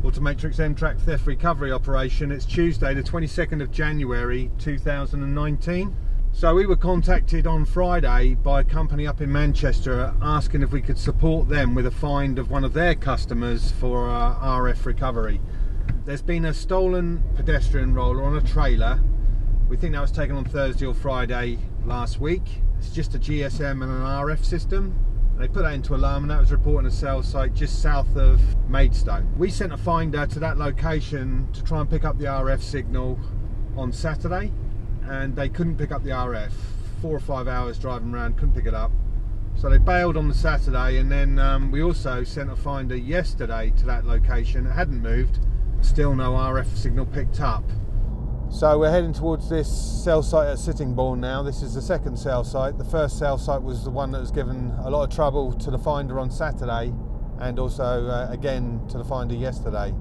Automatrics M-Track theft recovery operation. It's Tuesday the 22nd of January 2019. So we were contacted on Friday by a company up in Manchester asking if we could support them with a find of one of their customers for RF recovery. There's been a stolen pedestrian roller on a trailer. We think that was taken on Thursday or Friday last week. It's just a GSM and an RF system. They put that into alarm and that was reporting a cell site just south of Maidstone. We sent a finder to that location to try and pick up the RF signal on Saturday, and they couldn't pick up the RF. 4 or 5 hours driving around, couldn't pick it up. So they bailed on the Saturday, and then we also sent a finder yesterday to that location. It hadn't moved, still no RF signal picked up. So we're heading towards this cell site at Sittingbourne now. This is the second cell site. The first cell site was the one that was given a lot of trouble to the finder on Saturday, and also again to the finder yesterday.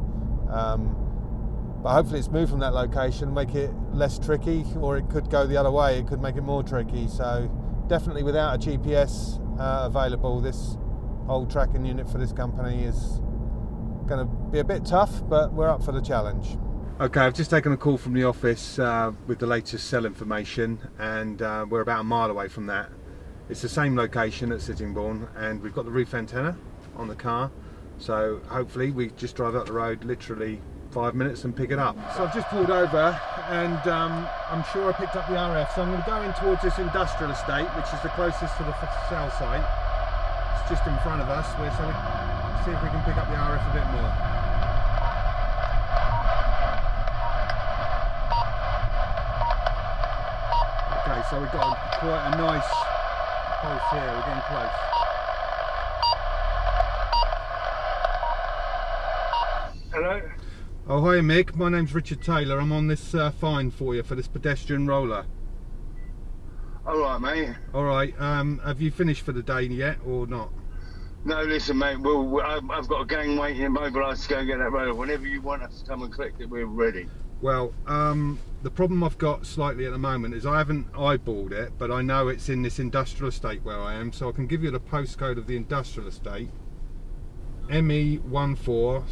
But hopefully it's moved from that location, make it less tricky, or it could go the other way, it could make it more tricky. So definitely without a GPS available, this old tracking unit for this company is going to be a bit tough, but we're up for the challenge. Okay, I've just taken a call from the office with the latest cell information, and we're about a mile away from that. It's the same location at Sittingbourne, and we've got the roof antenna on the car, so hopefully we just drive up the road literally 5 minutes and pick it up. So I've just pulled over, and I'm sure I picked up the RF, so I'm going to go in towards this industrial estate, which is the closest to the cell site. It's just in front of us, so we see if we can pick up the RF a bit more. Okay, so we've got quite a nice pulse here, we're getting close. Hello? Oh, hi Mick, my name's Richard Taylor. I'm on this find for you for this pedestrian roller. Alright mate. Alright, have you finished for the day yet or not? No, listen mate, well, I've got a gang waiting in mobilised to go and get that roller. Whenever you want us to come and collect it, we're ready. Well, the problem I've got slightly at the moment is I haven't eyeballed it, but I know it's in this industrial estate where I am, so I can give you the postcode of the industrial estate. ME14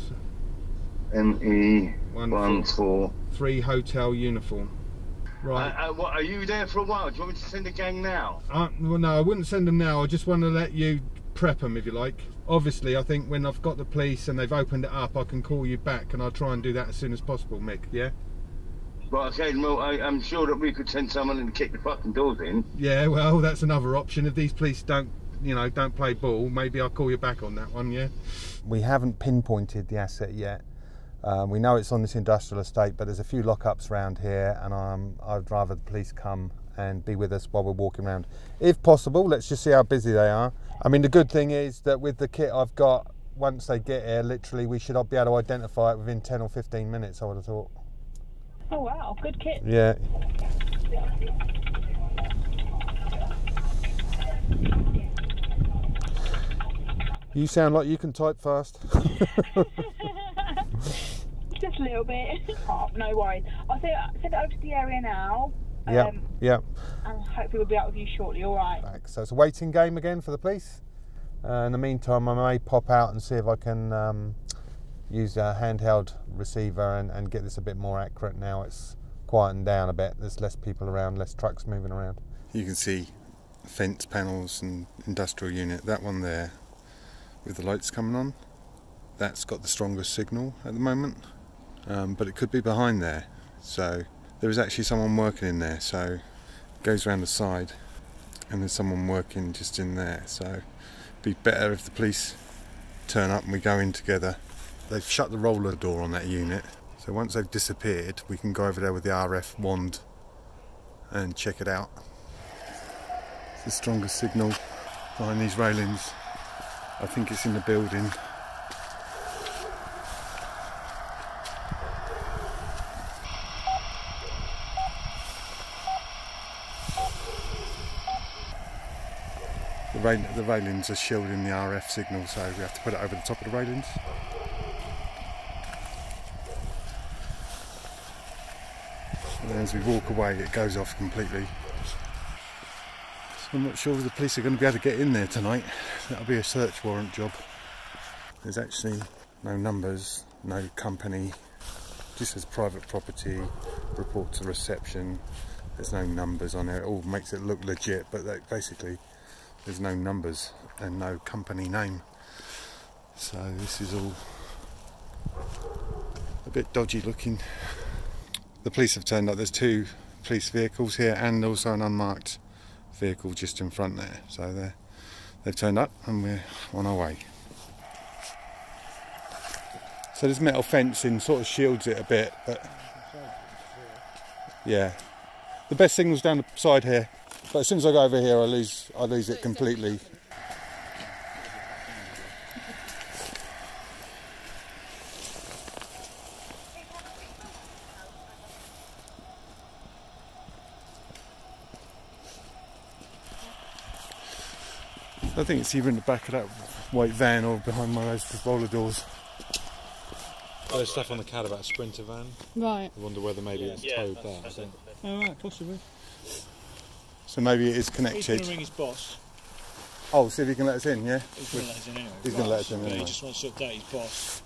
ME14 3 Hotel Uniform. Right. What, are you there for a while? Do you want me to send a gang now? Well, no, I wouldn't send them now. I just want to let you prep them if you like. Obviously, I think when I've got the police and they've opened it up, I can call you back, and I'll try and do that as soon as possible, Mick, yeah? Right, okay, well, I'm sure that we could send someone in to kick the fucking doors in. Yeah, well, that's another option. If these police don't play ball, maybe I'll call you back on that one, yeah? We haven't pinpointed the asset yet. We know it's on this industrial estate, but there's a few lockups around here, and I'd rather the police come and be with us while we're walking around. If possible, let's just see how busy they are. I mean, the good thing is that with the kit I've got, once they get here, literally we should be able to identify it within 10 or 15 minutes, I would have thought. Oh wow, good kit. Yeah. You sound like you can type fast. Just a little bit. Oh, no worries. I'll send it over to the area now. Yeah, yeah. And hopefully we'll be out with you shortly, alright? So it's a waiting game again for the police. In the meantime, I may pop out and see if I can use a handheld receiver and get this a bit more accurate now. It's quietened down a bit. There's less people around, less trucks moving around. You can see fence panels and industrial unit. That one there with the lights coming on, that's got the strongest signal at the moment. But it could be behind there. So there is actually someone working in there, so it goes around the side and there's someone working just in there, so it'd be better if the police turn up and we go in together. They've shut the roller door on that unit, so once they've disappeared we can go over there with the RF wand and check it out. It's the strongest signal behind these railings. I think it's in the building. The railings are shielding the RF signal, so we have to put it over the top of the railings. And as we walk away, it goes off completely. So I'm not sure if the police are going to be able to get in there tonight. That'll be a search warrant job. There's actually no numbers, no company. Just says private property, report to reception. There's no numbers on there. It all makes it look legit, but basically there's no numbers and no company name. So this is all a bit dodgy looking. The police have turned up. There's 2 police vehicles here and also an unmarked vehicle just in front there. So they've turned up and we're on our way. So this metal fencing sort of shields it a bit, but yeah. The best signal's down the side here, but as soon as I go over here I lose it completely. I think it's either in the back of that white van or behind one of those roller doors. There's stuff on the CAD about a Sprinter van. Right. I wonder whether maybe it's towed that. I think. Oh, right, possibly. So maybe it is connected. He's going to ring his boss. Oh, see if he can let us in, yeah? He's going to let us in anyway. He's going to let us in anyway. He just wants to update his boss.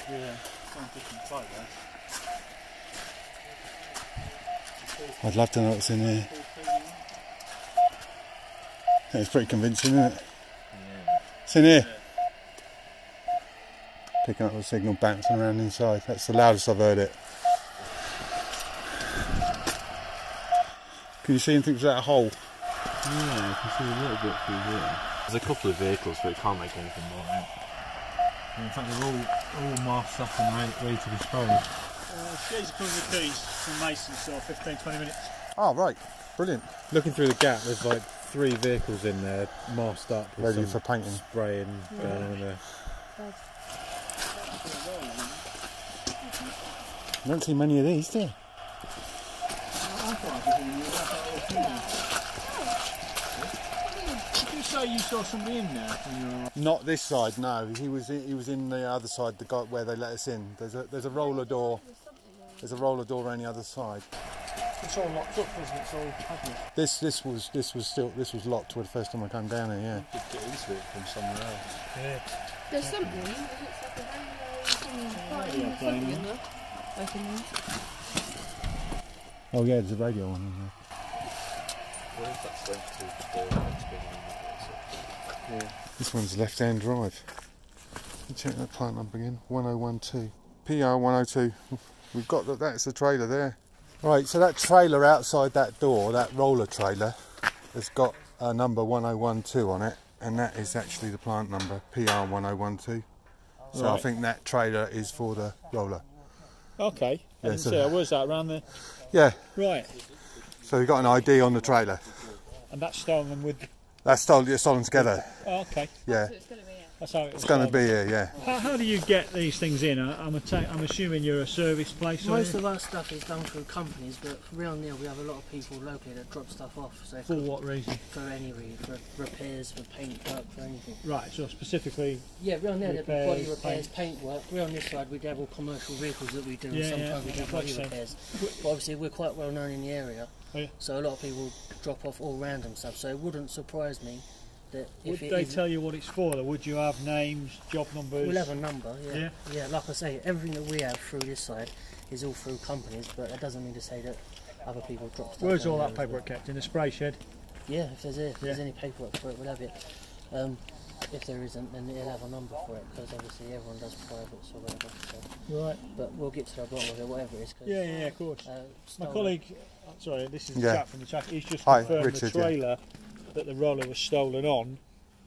Yeah, I'd love to know what's in here. It's pretty convincing, isn't it? Yeah. It's in here. Picking up the signal, bouncing around inside. That's the loudest I've heard it. Can you see anything through that hole? Yeah, I can see a little bit through here. There's a couple of vehicles, but it can't make anything more out. In fact, they're all masked up and ready to dispose. These are coming with the keys from Mason, so 15-20 minutes. Oh, right. Brilliant. Looking through the gap, there's like 3 vehicles in there, masked up. Ready for painting. Spraying going on in there. You don't see many of these, do you? Did you say you saw somebody in there? Not this side, no. He was in the other side, the guy where they let us in. There's a roller door. There's a roller door around the other side. It's all locked up, isn't it? It's all padlocked. This was locked the first time I came down here. Yeah. You could get into it from somewhere else. Yeah. There's something. It looks like a radio. Oh yeah, there's a radio on in there. What if that's linked to the next bit? Yeah. This one's left-hand drive. Check that plant number again. 1012. PR 102. We've got that. That's the trailer there. Right, so that trailer outside that door, that roller trailer, has got a number 1012 on it, and that is actually the plant number, PR 1012. So right. I think that trailer is for the roller. Okay. I didn't so see. Where's that around there? Yeah. Right. So we've got an ID on the trailer. And that's stolen with. That's stolen together. Oh, okay. Yeah. That's how it's going to be here, yeah. How do you get these things in? I'm assuming you're a service place. Most of our stuff is done through companies, but around there we have a lot of people locally that drop stuff off. So for what reason? For any reason, for repairs, for paint work, for anything. Right, so specifically. Yeah, around there there'd be body repairs, paint work. We're on this side, we have all commercial vehicles that we do, and sometimes we do body repairs. But obviously we're quite well known in the area, so a lot of people drop off all random stuff. So it wouldn't surprise me. Would they tell you what it's for? Or would you have names, job numbers? We'll have a number, yeah. Yeah, like I say, everything that we have through this side is all through companies, but that doesn't mean to say that other people drop stuff. Where's all that paperwork kept? In the spray shed? Yeah, if there's any paperwork for it, we'll have it. If there isn't, then it'll have a number for it, because obviously everyone does privates or whatever. So. Right. But we'll get to the bottom of it, whatever it is. Yeah, of course. My colleague, sorry, this is the chap from the chat, he's just Hi, confirmed Richard, the trailer that the roller was stolen on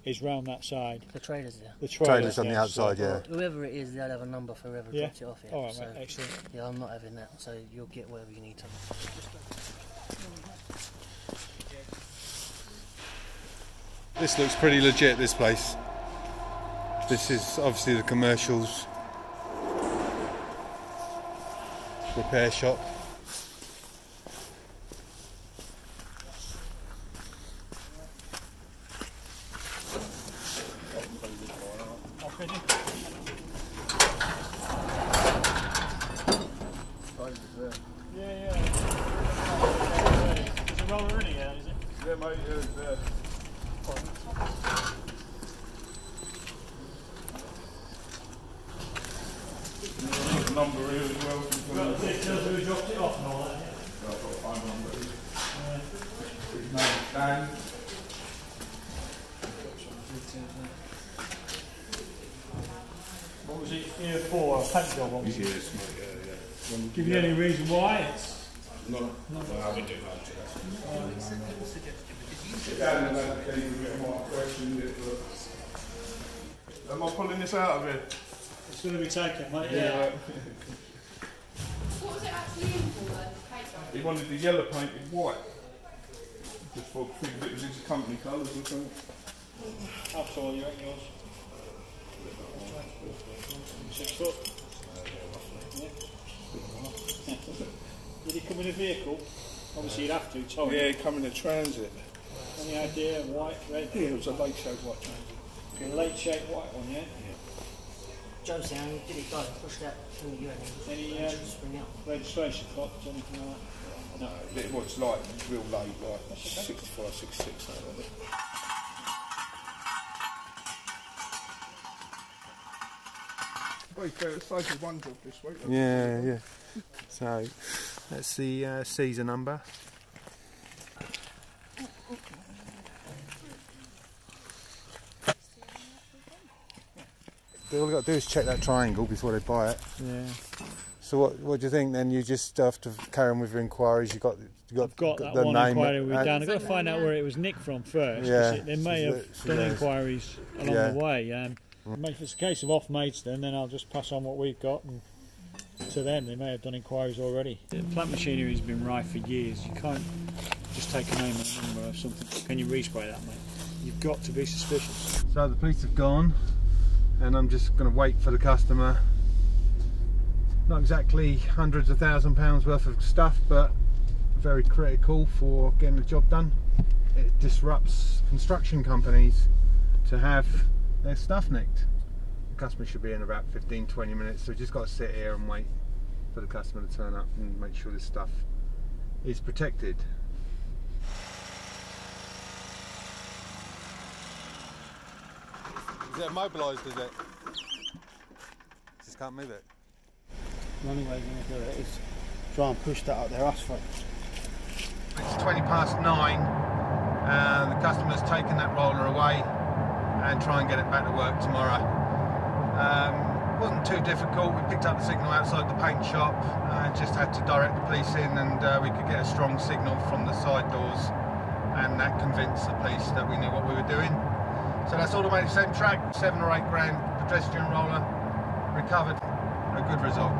is round that side. The trader's there. The Trader's on the outside, yeah. Whoever it is, they'll have a number for whoever drops it off. Yeah. All right, so, mate, excellent. Yeah, I'm not having that, so you'll get whatever you need to. This looks pretty legit, this place. This is obviously the commercials repair shop. Number here as well. Who dropped it off and all that? I've got a phone number. His name Dan. What was it here for? A paint job, obviously. Yes, mate, yeah. Give you any reason why? It's No, I would do that. Dan and that came a bit of my question. Am I pulling this out of here? It's going to be taken, mate. Yeah. What was it actually in for then? Paint job? He wanted the yellow painted white. Just for figured it was his company colours or something. How tall are you at yours? 6 foot. Yeah. Did he come in a vehicle? Obviously you'd have to, Tom. Yeah, he come in a transit. Any idea? White, red? Yeah, it was a late shaped white transit. A late shaped white one, yeah? Joe saying, did it go? Push that through you and Any spring out. registration clocks, anything like that? No. It was like real late, like 65, 66, something like that. Very fair, it's like one job this week. Yeah, yeah. So that's the Caesar number. All they've got to do is check that triangle before they buy it. Yeah. So what do you think then? You just have to carry on with your inquiries. I've got that the one name inquiry we've done. I've got to find out where it was nicked from first. Yeah. They may have done inquiries along the way. If it's a case of off Maidstone, then I'll just pass on what we've got and to them. They may have done inquiries already. The plant machinery has been rife for years. You can't just take a name and a number of something. Can you respray that, mate? You've got to be suspicious. So the police have gone, and I'm just going to wait for the customer. Not exactly hundreds of £1,000s worth of stuff, but very critical for getting the job done. It disrupts construction companies to have their stuff nicked. The customer should be in about 15-20 minutes, so we've just got to sit here and wait for the customer to turn up and make sure this stuff is protected. Is it immobilised, is it? Just can't move it. The only way you're going to do it is try and push that up their asphalt. It's 9:20. The customer's taken that roller away and try and get it back to work tomorrow. Wasn't too difficult. We picked up the signal outside the paint shop and just had to direct the police in, and we could get a strong signal from the side doors, and that convinced the police that we knew what we were doing. So that's automatic same track, 7 or 8 grand pedestrian roller recovered. A good result.